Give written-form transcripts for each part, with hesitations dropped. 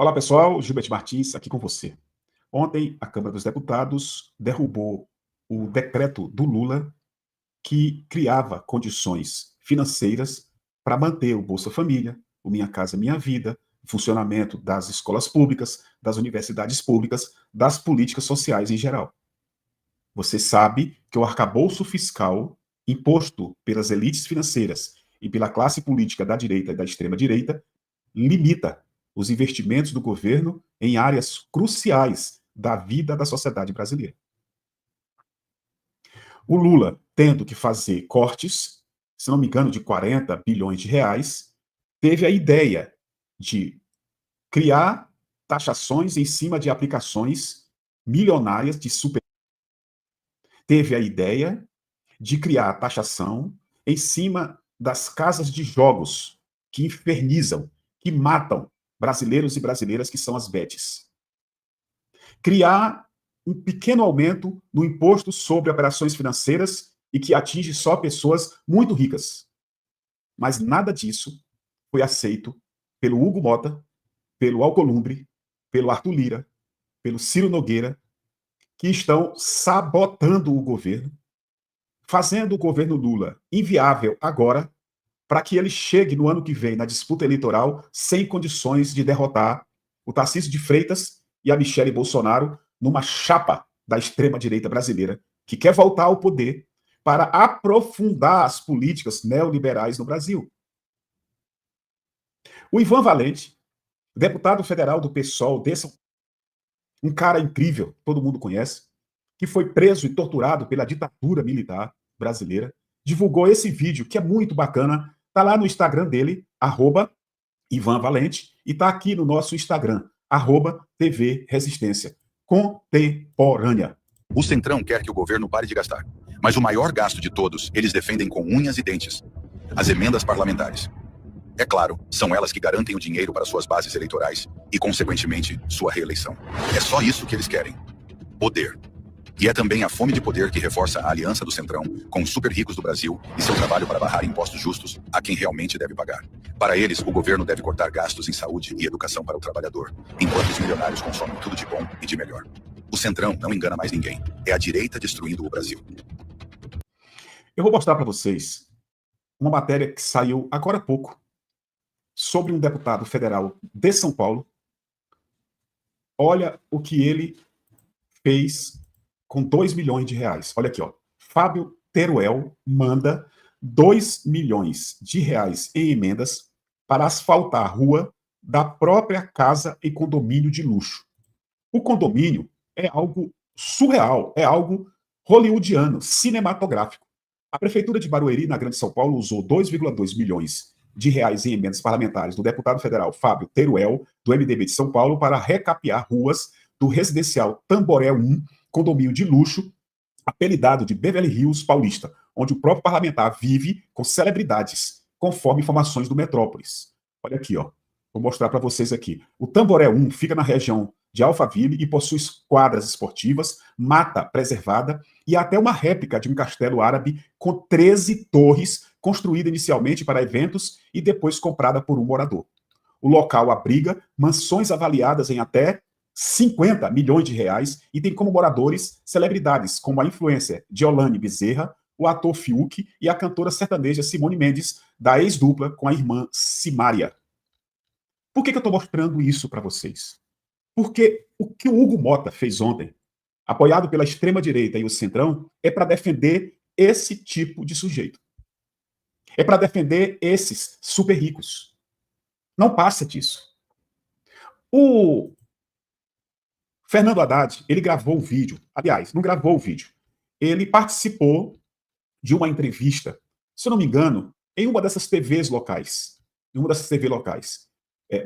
Olá, pessoal. Gilberto Martins aqui com você. Ontem, a Câmara dos Deputados derrubou o decreto do Lula que criava condições financeiras para manter o Bolsa Família, o Minha Casa Minha Vida, o funcionamento das escolas públicas, das universidades públicas, das políticas sociais em geral. Você sabe que o arcabouço fiscal imposto pelas elites financeiras e pela classe política da direita e da extrema-direita limita os investimentos do governo em áreas cruciais da vida da sociedade brasileira. O Lula, tendo que fazer cortes, se não me engano, de 40 bilhões de reais, teve a ideia de criar taxações em cima de aplicações milionárias de super. Teve a ideia de criar taxação em cima das casas de jogos que infernizam, que matam brasileiros e brasileiras que são as bets. Criar um pequeno aumento no imposto sobre operações financeiras e que atinge só pessoas muito ricas. Mas nada disso foi aceito pelo Hugo Mota, pelo Alcolumbre, pelo Arthur Lira, pelo Ciro Nogueira, que estão sabotando o governo, fazendo o governo Lula inviável agora, para que ele chegue no ano que vem na disputa eleitoral sem condições de derrotar o Tarcísio de Freitas e a Michele Bolsonaro numa chapa da extrema-direita brasileira, que quer voltar ao poder para aprofundar as políticas neoliberais no Brasil. O Ivan Valente, deputado federal do PSOL, um cara incrível, todo mundo conhece, que foi preso e torturado pela ditadura militar brasileira, divulgou esse vídeo, que é muito bacana, está lá no Instagram dele, @Ivan Valente, e está aqui no nosso Instagram, @TV Resistência Contemporânea. O Centrão quer que o governo pare de gastar, mas o maior gasto de todos eles defendem com unhas e dentes: as emendas parlamentares. É claro, são elas que garantem o dinheiro para suas bases eleitorais e, consequentemente, sua reeleição. É só isso que eles querem: poder. E é também a fome de poder que reforça a aliança do Centrão com os super ricos do Brasil e seu trabalho para barrar impostos justos a quem realmente deve pagar. Para eles, o governo deve cortar gastos em saúde e educação para o trabalhador, enquanto os milionários consomem tudo de bom e de melhor. O Centrão não engana mais ninguém. É a direita destruindo o Brasil. Eu vou mostrar para vocês uma matéria que saiu agora há pouco sobre um deputado federal de São Paulo. Olha o que ele fez com 2 milhões de reais. Olha aqui, ó. Fábio Teruel manda 2 milhões de reais em emendas para asfaltar a rua da própria casa em condomínio de luxo. O condomínio é algo surreal, é algo hollywoodiano, cinematográfico. A Prefeitura de Barueri, na Grande São Paulo, usou 2,2 milhões de reais em emendas parlamentares do deputado federal Fábio Teruel, do MDB de São Paulo, para recapear ruas do residencial Tamboré 1, condomínio de luxo, apelidado de Beverly Hills Paulista, onde o próprio parlamentar vive com celebridades, conforme informações do Metrópolis. Olha aqui, ó. Vou mostrar para vocês aqui. O Tamboré 1 fica na região de Alphaville e possui quadras esportivas, mata preservada e até uma réplica de um castelo árabe com 13 torres, construída inicialmente para eventos e depois comprada por um morador. O local abriga mansões avaliadas em até 50 milhões de reais e tem como moradores celebridades como a influencer Diolane Bezerra, o ator Fiuk e a cantora sertaneja Simone Mendes, da ex-dupla com a irmã Simária. Por que eu estou mostrando isso para vocês? Porque o que o Hugo Mota fez ontem, apoiado pela extrema-direita e o Centrão, é para defender esse tipo de sujeito. É para defender esses super ricos. Não passa disso. O Fernando Haddad, ele gravou um vídeo. Aliás, não gravou o vídeo. Ele participou de uma entrevista, se eu não me engano, em uma dessas TVs locais. Em uma dessas TV locais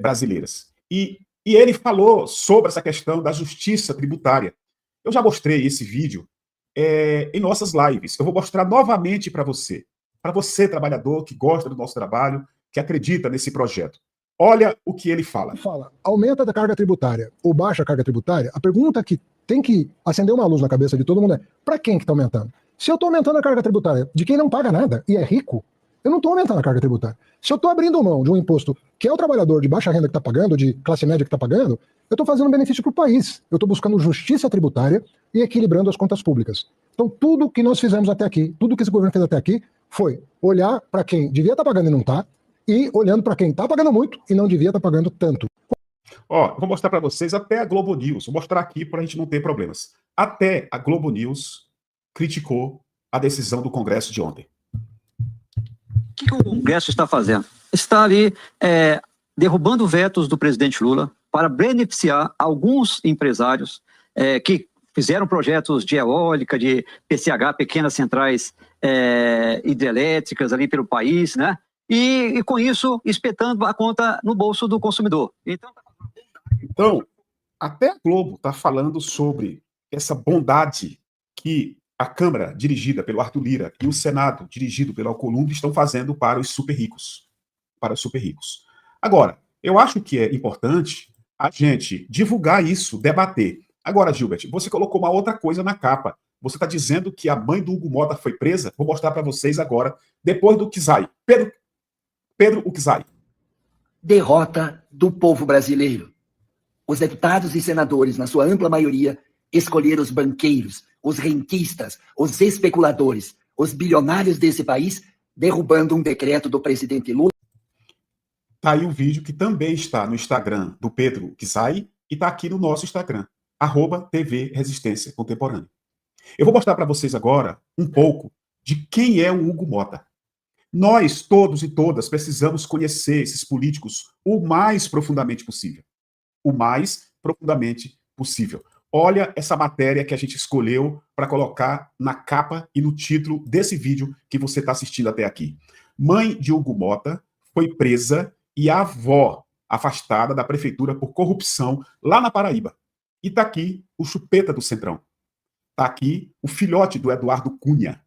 brasileiras. E ele falou sobre essa questão da justiça tributária. Eu já mostrei esse vídeo em nossas lives. Eu vou mostrar novamente para você, trabalhador que gosta do nosso trabalho, que acredita nesse projeto. Olha o que ele fala. Aumenta a carga tributária ou baixa a carga tributária? A pergunta que tem que acender uma luz na cabeça de todo mundo é: para quem que está aumentando? Se eu estou aumentando a carga tributária de quem não paga nada e é rico, Eu não estou aumentando a carga tributária. Se eu estou abrindo mão de um imposto que é o trabalhador de baixa renda que está pagando, de classe média que está pagando, eu estou fazendo um benefício para o país. Eu estou buscando justiça tributária e equilibrando as contas públicas. Então, tudo que nós fizemos até aqui, tudo que esse governo fez até aqui, foi olhar para quem devia estar pagando e não está, e olhando para quem está pagando muito e não devia estar pagando tanto. Ó, vou mostrar para vocês até a Globo News. Vou mostrar aqui para a gente não ter problemas. Até a Globo News criticou a decisão do Congresso de ontem. O que o Congresso está fazendo? Está ali derrubando vetos do presidente Lula para beneficiar alguns empresários que fizeram projetos de eólica, de PCH, pequenas centrais hidrelétricas ali pelo país, né? E com isso, espetando a conta no bolso do consumidor. Então, até a Globo está falando sobre essa bondade que a Câmara, dirigida pelo Arthur Lira, e o Senado, dirigido pelo Alcolumbre, estão fazendo para os super ricos. Para os super ricos. Agora, eu acho que é importante a gente divulgar isso, debater. Agora, Gilbert, você colocou uma outra coisa na capa. Você está dizendo que a mãe do Hugo Mota foi presa? Vou mostrar para vocês agora, depois do Kizai. Pedro Ukzai. Derrota do povo brasileiro. Os deputados e senadores, na sua ampla maioria, escolheram os banqueiros, os rentistas, os especuladores, os bilionários desse país, derrubando um decreto do presidente Lula. Tá aí um vídeo que também está no Instagram do Pedro Ukzai e está aqui no nosso Instagram, @TV Resistência Contemporânea. Eu vou mostrar para vocês agora um pouco de quem é o Hugo Mota. Nós, todos e todas, precisamos conhecer esses políticos o mais profundamente possível. O mais profundamente possível. Olha essa matéria que a gente escolheu para colocar na capa e no título desse vídeo que você está assistindo até aqui. Mãe de Hugo Mota foi presa e a avó afastada da prefeitura por corrupção lá na Paraíba. E está aqui o chupeta do Centrão. Está aqui o filhote do Eduardo Cunha.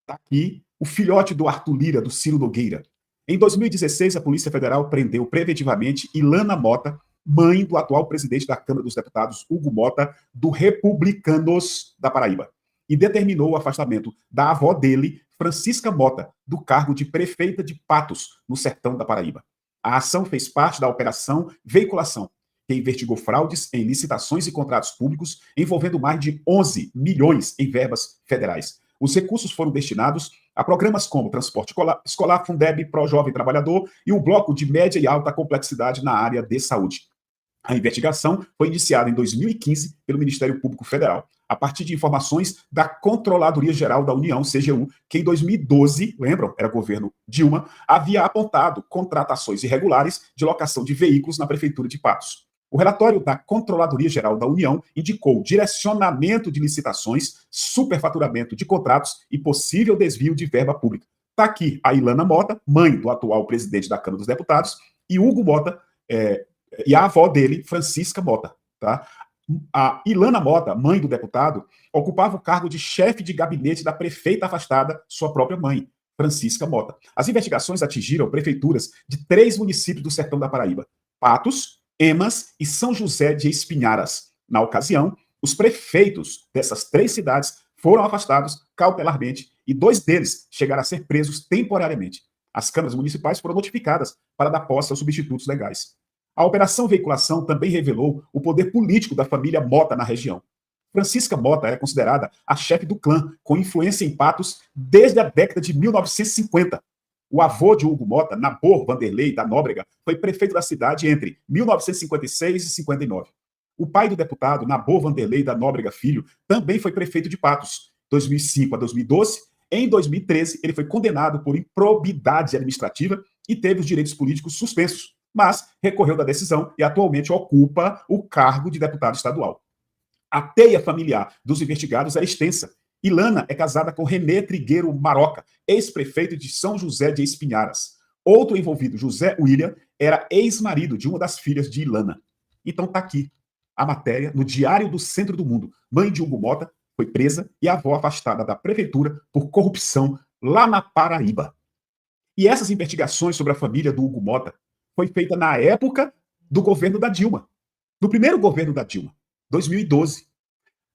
Está aqui o filhote do Arthur Lira, do Ciro Nogueira. Em 2016, a Polícia Federal prendeu preventivamente Ilana Mota, mãe do atual presidente da Câmara dos Deputados, Hugo Mota, do Republicanos da Paraíba, e determinou o afastamento da avó dele, Francisca Mota, do cargo de prefeita de Patos, no sertão da Paraíba. A ação fez parte da Operação Veiculação, que investigou fraudes em licitações e contratos públicos envolvendo mais de 11 milhões em verbas federais. Os recursos foram destinados a programas como Transporte Escolar, Fundeb, Pro Jovem Trabalhador e o Bloco de Média e Alta Complexidade na área de saúde. A investigação foi iniciada em 2015 pelo Ministério Público Federal, a partir de informações da Controladoria Geral da União, CGU, que em 2012, lembram, era governo Dilma, havia apontado contratações irregulares de locação de veículos na Prefeitura de Patos. O relatório da Controladoria Geral da União indicou direcionamento de licitações, superfaturamento de contratos e possível desvio de verba pública. Está aqui a Ilana Mota, mãe do atual presidente da Câmara dos Deputados, e Hugo Mota, e a avó dele, Francisca Mota. Tá? A Ilana Mota, mãe do deputado, ocupava o cargo de chefe de gabinete da prefeita afastada, sua própria mãe, Francisca Mota. As investigações atingiram prefeituras de 3 municípios do sertão da Paraíba: Patos, Emas e São José de Espinharas. Na ocasião, os prefeitos dessas 3 cidades foram afastados cautelarmente e 2 deles chegaram a ser presos temporariamente. As câmaras municipais foram notificadas para dar posse aos substitutos legais. A Operação Veiculação também revelou o poder político da família Mota na região. Francisca Mota era considerada a chefe do clã, com influência em Patos desde a década de 1950. O avô de Hugo Mota, Nabor Vanderlei da Nóbrega, foi prefeito da cidade entre 1956 e 59. O pai do deputado, Nabor Vanderlei da Nóbrega Filho, também foi prefeito de Patos, 2005 a 2012. Em 2013, ele foi condenado por improbidade administrativa e teve os direitos políticos suspensos, mas recorreu da decisão e atualmente ocupa o cargo de deputado estadual. A teia familiar dos investigados é extensa. Ilana é casada com Renê Trigueiro Maroca, ex-prefeito de São José de Espinharas. Outro envolvido, José William, era ex-marido de uma das filhas de Ilana. Então tá aqui a matéria no Diário do Centro do Mundo. Mãe de Hugo Mota foi presa e a avó afastada da prefeitura por corrupção lá na Paraíba. E essas investigações sobre a família do Hugo Mota foi feita na época do governo da Dilma, do primeiro governo da Dilma, 2012.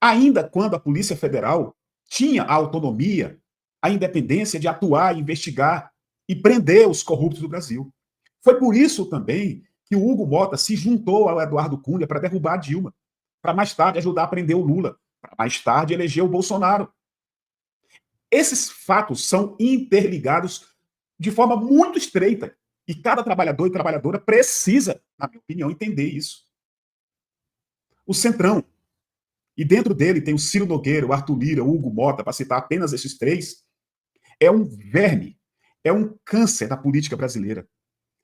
Ainda quando a Polícia Federal tinha a autonomia, a independência de atuar e investigar e prender os corruptos do Brasil. Foi por isso também que o Hugo Mota se juntou ao Eduardo Cunha para derrubar a Dilma, para mais tarde ajudar a prender o Lula, para mais tarde eleger o Bolsonaro. Esses fatos são interligados de forma muito estreita e cada trabalhador e trabalhadora precisa, na minha opinião, entender isso. O Centrão, e dentro dele tem o Ciro Nogueira, o Arthur Lira, o Hugo Mota, para citar apenas esses três, é um verme, é um câncer da política brasileira.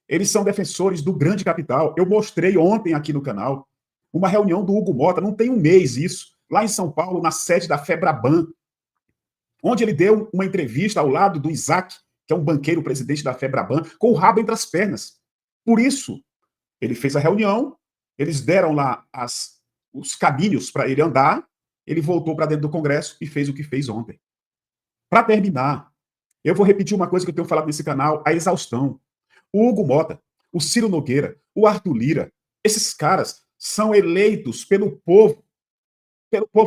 Eles são defensores do grande capital. Eu mostrei ontem aqui no canal uma reunião do Hugo Mota, não tem um mês isso, lá em São Paulo, na sede da Febraban, onde ele deu uma entrevista ao lado do Isaac, que é um banqueiro presidente da Febraban, com o rabo entre as pernas. Por isso, ele fez a reunião, eles deram lá os caminhos para ele andar, ele voltou para dentro do Congresso e fez o que fez ontem. Para terminar, eu vou repetir uma coisa que eu tenho falado nesse canal, a exaustão. O Hugo Mota, o Ciro Nogueira, o Arthur Lira, esses caras são eleitos pelo povo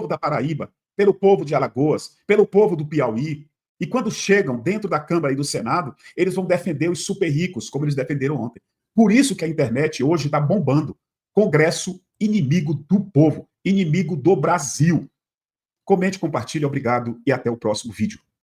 da Paraíba, pelo povo de Alagoas, pelo povo do Piauí. E quando chegam dentro da Câmara e do Senado, eles vão defender os super ricos, como eles defenderam ontem. Por isso que a internet hoje está bombando. Congresso inimigo do povo, inimigo do Brasil. Comente, compartilhe, obrigado e até o próximo vídeo.